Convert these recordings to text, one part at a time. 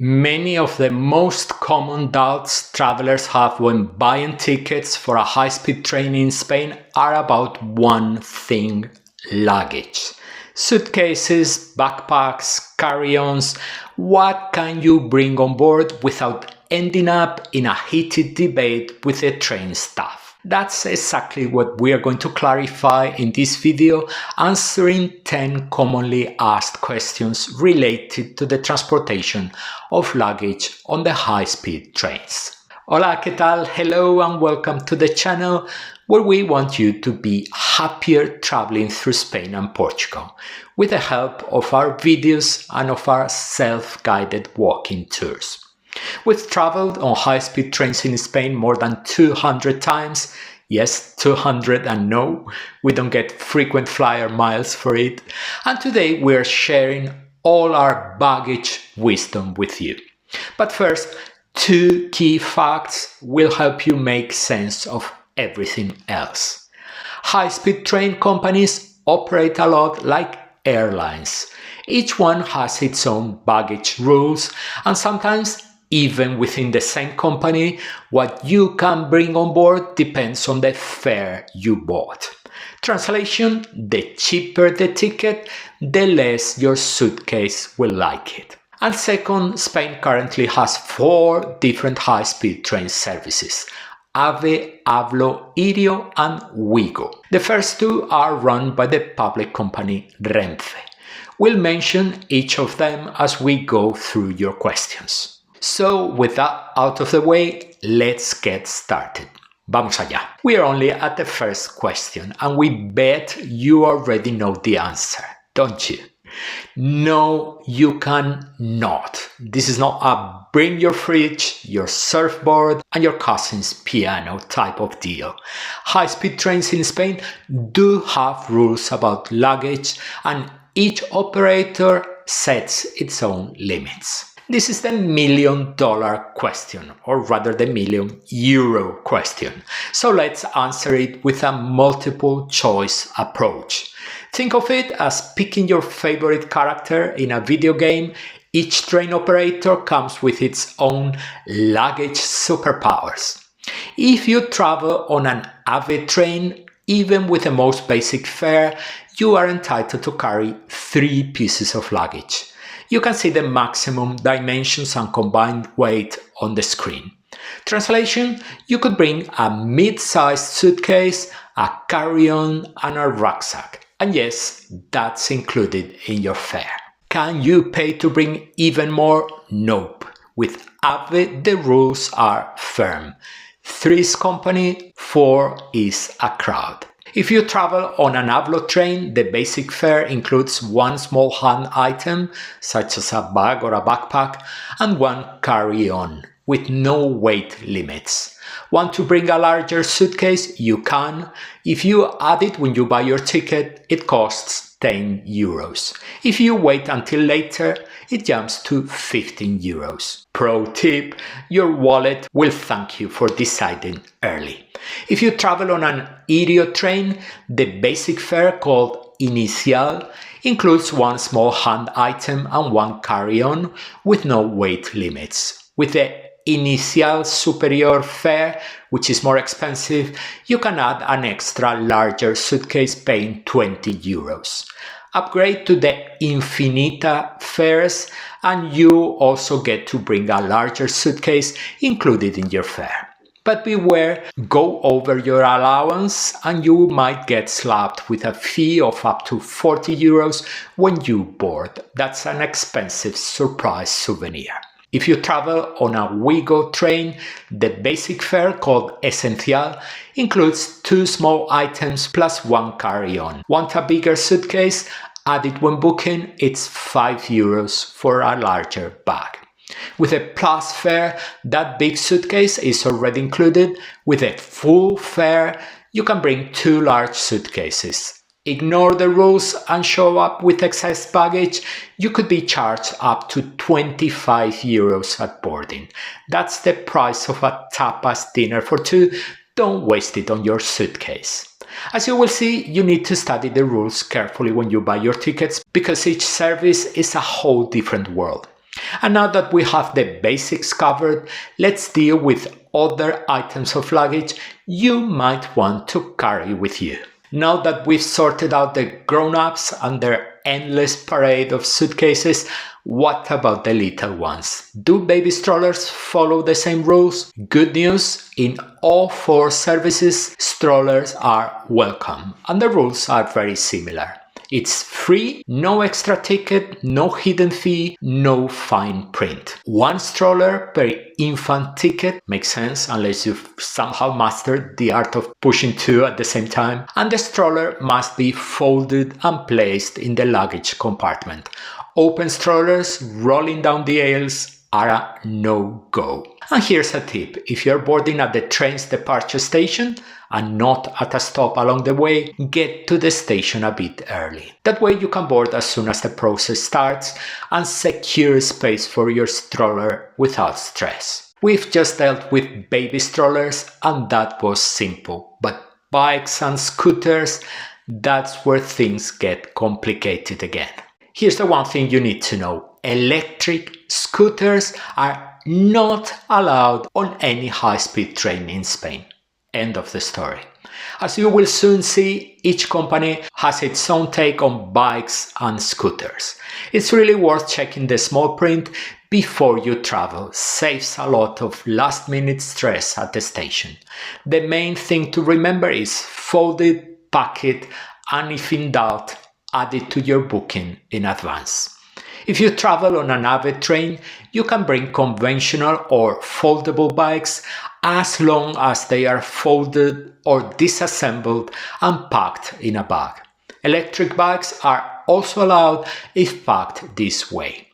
Many of the most common doubts travelers have when buying tickets for a high-speed train in Spain are about one thing: luggage. Suitcases, backpacks, carry-ons. What can you bring on board without ending up in a heated debate with the train staff? That's exactly what we are going to clarify in this video, answering 10 commonly asked questions related to the transportation of luggage on the high-speed trains. Hola, ¿qué tal? Hello and welcome to the channel where we want you to be happier traveling through Spain and Portugal with the help of our videos and of our self-guided walking tours. We've traveled on high-speed trains in Spain more than 200 times. Yes, 200, and no, we don't get frequent flyer miles for it. And today we're sharing all our baggage wisdom with you. But first, two key facts will help you make sense of everything else. High-speed train companies operate a lot like airlines. Each one has its own baggage rules, and sometimes even within the same company, what you can bring on board depends on the fare you bought. Translation: the cheaper the ticket, the less your suitcase will like it. And second, Spain currently has 4 different high-speed train services: AVE, Hablo, Irio and Wigo. The first 2 are run by the public company Renfe. We'll mention each of them as we go through your questions. So, with that out of the way, let's get started. Vamos allá. We are only at the first question, and we bet you already know the answer, don't you? No, you cannot. This is not a bring your fridge, your surfboard, and your cousin's piano type of deal. High-speed trains in Spain do have rules about luggage, and each operator sets its own limits. This is the $1 million question, or rather the €1 million question. So let's answer it with a multiple choice approach. Think of it as picking your favorite character in a video game. Each train operator comes with its own luggage superpowers. If you travel on an AVE train, even with the most basic fare, you are entitled to carry 3 pieces of luggage. You can see the maximum dimensions and combined weight on the screen. Translation: you could bring a mid-sized suitcase, a carry-on and a rucksack. And yes, that's included in your fare. Can you pay to bring even more? Nope. With AVE, the rules are firm. 3 is company, 4 is a crowd. If you travel on an Hablo train, the basic fare includes 1 small hand item, such as a bag or a backpack, and 1 carry-on, with no weight limits. Want to bring a larger suitcase? You can. If you add it when you buy your ticket, it costs €10. If you wait until later, it jumps to €15. Pro tip: your wallet will thank you for deciding early. If you travel on an Irio train, the basic fare, called Inicial, includes 1 small hand item and 1 carry-on with no weight limits. With the Inicial Superior fare, which is more expensive, you can add an extra larger suitcase paying €20. Upgrade to the Infinita fares and you also get to bring a larger suitcase included in your fare. But beware, go over your allowance and you might get slapped with a fee of up to €40 when you board. That's an expensive surprise souvenir. If you travel on a Wigo train, the basic fare, called Esencial, includes 2 small items plus 1 carry-on. Want a bigger suitcase? Add it when booking. It's €5 for a larger bag. With a plus fare, that big suitcase is already included. With a full fare, you can bring 2 large suitcases. Ignore the rules and show up with excess baggage, you could be charged up to €25 at boarding. That's the price of a tapas dinner for 2. Don't waste it on your suitcase. As you will see, you need to study the rules carefully when you buy your tickets because each service is a whole different world. And now that we have the basics covered, let's deal with other items of luggage you might want to carry with you. Now that we've sorted out the grown-ups and their endless parade of suitcases, what about the little ones? Do baby strollers follow the same rules? Good news, in all 4 services, strollers are welcome, and the rules are very similar. It's free, no extra ticket, no hidden fee, no fine print. 1 stroller per infant ticket makes sense unless you've somehow mastered the art of pushing 2 at the same time. And the stroller must be folded and placed in the luggage compartment. Open strollers rolling down the aisles are a no-go. And here's a tip: if you're boarding at the train's departure station and not at a stop along the way, get to the station a bit early. That way you can board as soon as the process starts and secure space for your stroller without stress. We've just dealt with baby strollers and that was simple, but bikes and scooters, that's where things get complicated again. Here's the one thing you need to know: electric scooters are not allowed on any high-speed train in Spain. End of the story. As you will soon see, each company has its own take on bikes and scooters. It's really worth checking the small print before you travel. Saves a lot of last-minute stress at the station. The main thing to remember is fold it, pack it, and if in doubt, add it to your booking in advance. If you travel on an Avid train, you can bring conventional or foldable bikes as long as they are folded or disassembled and packed in a bag. Electric bikes are also allowed if packed this way.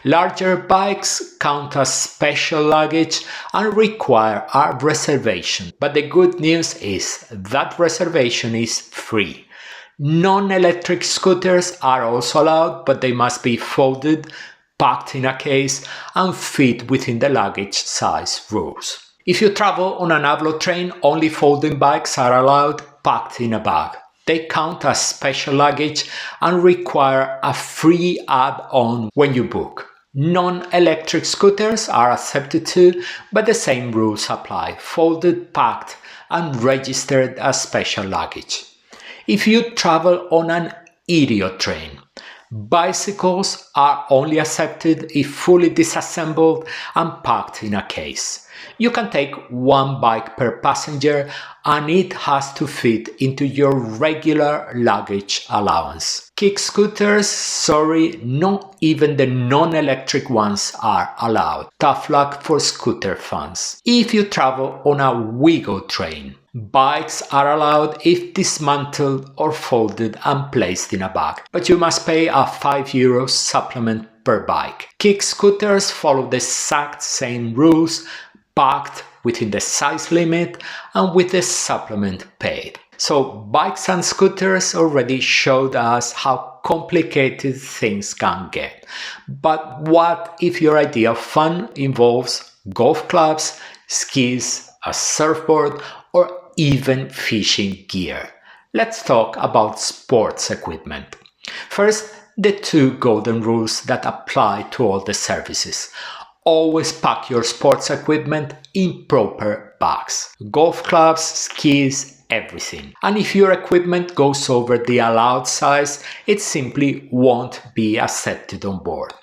Larger bikes count as special luggage and require a reservation, but the good news is that reservation is free. Non-electric scooters are also allowed, but they must be folded, packed in a case, and fit within the luggage size rules. If you travel on an Avlo train, only folding bikes are allowed, packed in a bag. They count as special luggage and require a free add-on when you book. Non-electric scooters are accepted too, but the same rules apply: folded, packed, and registered as special luggage. If you travel on an idiot train, bicycles are only accepted if fully disassembled and packed in a case. You can take 1 bike per passenger and it has to fit into your regular luggage allowance. Kick scooters, sorry, not even the non-electric ones are allowed. Tough luck for scooter fans. If you travel on a Wigo train, bikes are allowed if dismantled or folded and placed in a bag, but you must pay a €5 supplement per bike. Kick scooters follow the exact same rules, packed within the size limit and with the supplement paid. So bikes and scooters already showed us how complicated things can get. But what if your idea of fun involves golf clubs, skis, a surfboard, or even fishing gear? Let's talk about sports equipment. First, the 2 golden rules that apply to all the services. Always pack your sports equipment in proper bags. Golf clubs, skis, everything. And if your equipment goes over the allowed size, it simply won't be accepted on board.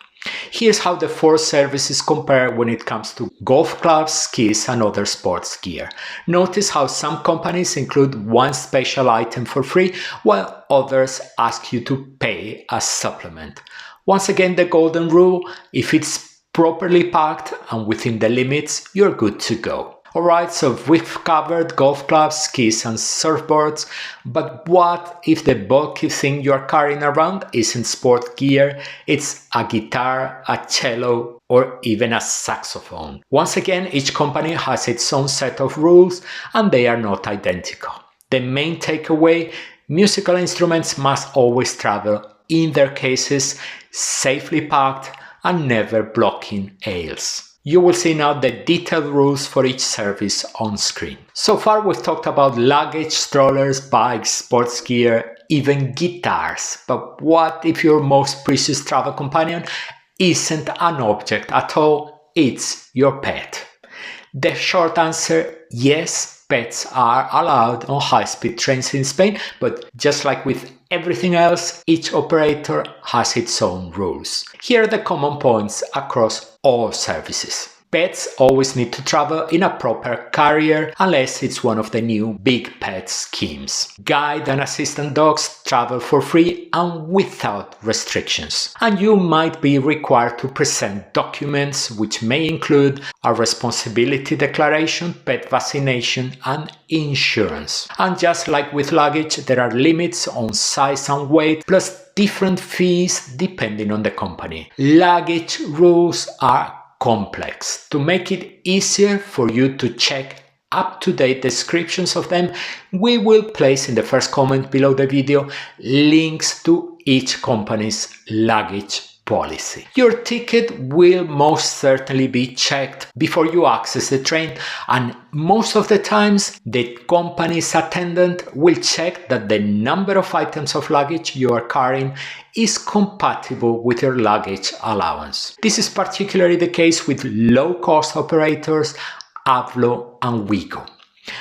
Here's how the 4 services compare when it comes to golf clubs, skis, and other sports gear. Notice how some companies include 1 special item for free, while others ask you to pay a supplement. Once again, the golden rule: if it's properly packed and within the limits, you're good to go. Alright, so we've covered golf clubs, skis and surfboards, but what if the bulky thing you're carrying around isn't sport gear, it's a guitar, a cello, or even a saxophone? Once again, each company has its own set of rules and they are not identical. The main takeaway: musical instruments must always travel in their cases, safely packed and never blocking aisles. You will see now the detailed rules for each service on screen. So far we've talked about luggage, strollers, bikes, sports gear, even guitars. But what if your most precious travel companion isn't an object at all, it's your pet. The short answer, yes, pets are allowed on high-speed trains in Spain, but just like with everything else, each operator has its own rules. Here are the common points across all services. Pets always need to travel in a proper carrier unless it's one of the new big pet schemes. Guide and assistant dogs travel for free and without restrictions. And you might be required to present documents which may include a responsibility declaration, pet vaccination and insurance. And just like with luggage, there are limits on size and weight, plus different fees depending on the company. Luggage rules are complex. To make it easier for you to check up-to-date descriptions of them, we will place in the first comment below the video links to each company's luggage policy. Your ticket will most certainly be checked before you access the train, and most of the times the company's attendant will check that the number of items of luggage you are carrying is compatible with your luggage allowance. This is particularly the case with low-cost operators Avlo and Wigo.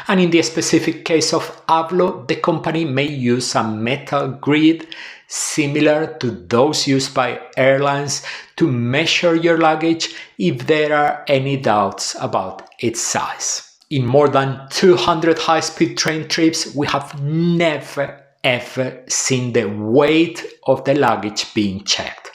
And in the specific case of Avlo, the company may use a metal grid similar to those used by airlines to measure your luggage if there are any doubts about its size. In more than 200 high-speed train trips, we have never ever seen the weight of the luggage being checked.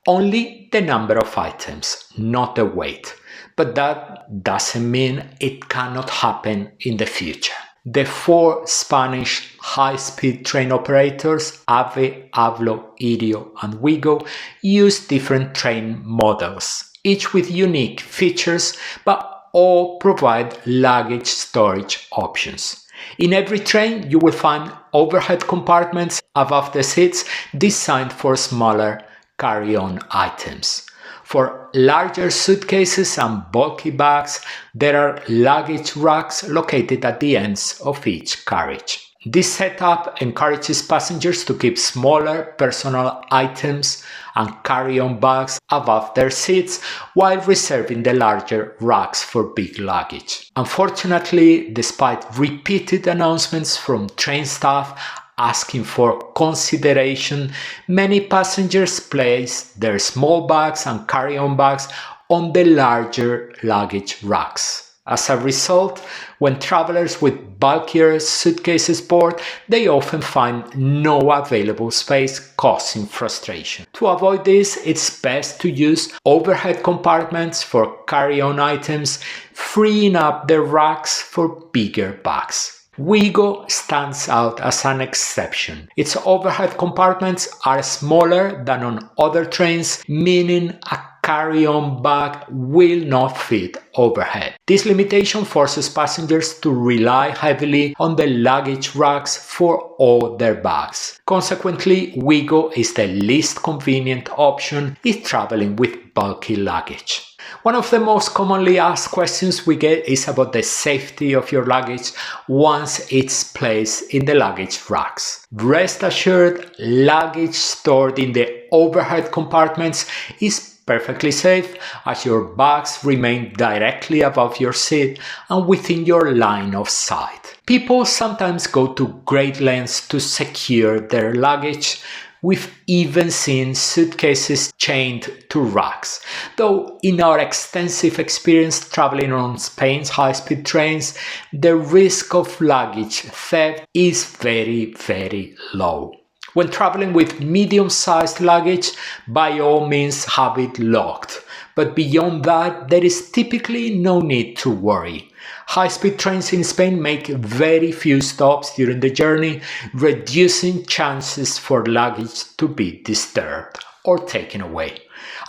Only the number of items, not the weight. But that doesn't mean it cannot happen in the future. The 4 Spanish high-speed train operators, AVE, Avlo, Irio and Wigo, use different train models, each with unique features, but all provide luggage storage options. In every train, you will find overhead compartments above the seats designed for smaller carry-on items. For larger suitcases and bulky bags, there are luggage racks located at the ends of each carriage. This setup encourages passengers to keep smaller personal items and carry-on bags above their seats while reserving the larger racks for big luggage. Unfortunately, despite repeated announcements from train staff asking for consideration, many passengers place their small bags and carry-on bags on the larger luggage racks. As a result, when travelers with bulkier suitcases board, they often find no available space, causing frustration. To avoid this, it's best to use overhead compartments for carry-on items, freeing up the racks for bigger bags. Wigo stands out as an exception. Its overhead compartments are smaller than on other trains, meaning a carry-on bag will not fit overhead. This limitation forces passengers to rely heavily on the luggage racks for all their bags. Consequently, Wigo is the least convenient option if traveling with bulky luggage. One of the most commonly asked questions we get is about the safety of your luggage once it's placed in the luggage racks. Rest assured, luggage stored in the overhead compartments is perfectly safe, as your bags remain directly above your seat and within your line of sight. People sometimes go to great lengths to secure their luggage. We've even seen suitcases chained to racks, though in our extensive experience traveling on Spain's high-speed trains, the risk of luggage theft is very, very low. When traveling with medium-sized luggage, by all means have it locked, but beyond that, there is typically no need to worry. High-speed trains in Spain make very few stops during the journey, reducing chances for luggage to be disturbed or taken away.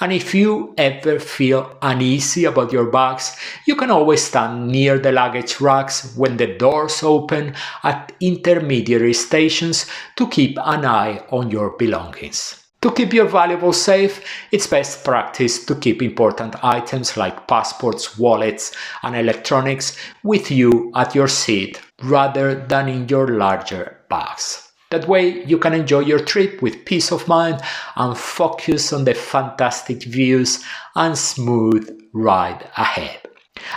And if you ever feel uneasy about your bags, you can always stand near the luggage racks when the doors open at intermediary stations to keep an eye on your belongings. To keep your valuables safe, it's best practice to keep important items like passports, wallets, and electronics with you at your seat rather than in your larger bags. That way you can enjoy your trip with peace of mind and focus on the fantastic views and smooth ride ahead.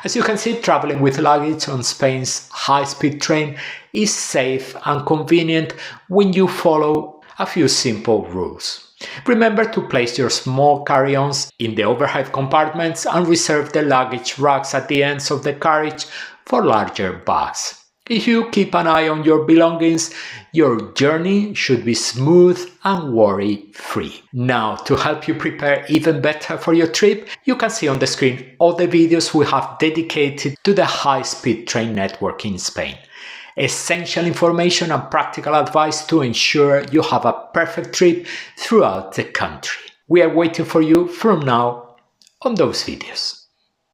As you can see, traveling with luggage on Spain's high-speed train is safe and convenient when you follow a few simple rules. Remember to place your small carry-ons in the overhead compartments and reserve the luggage racks at the ends of the carriage for larger bags. If you keep an eye on your belongings, your journey should be smooth and worry-free. Now, to help you prepare even better for your trip, you can see on the screen all the videos we have dedicated to the high-speed train network in Spain. Essential information and practical advice to ensure you have a perfect trip throughout the country. We are waiting for you from now on those videos.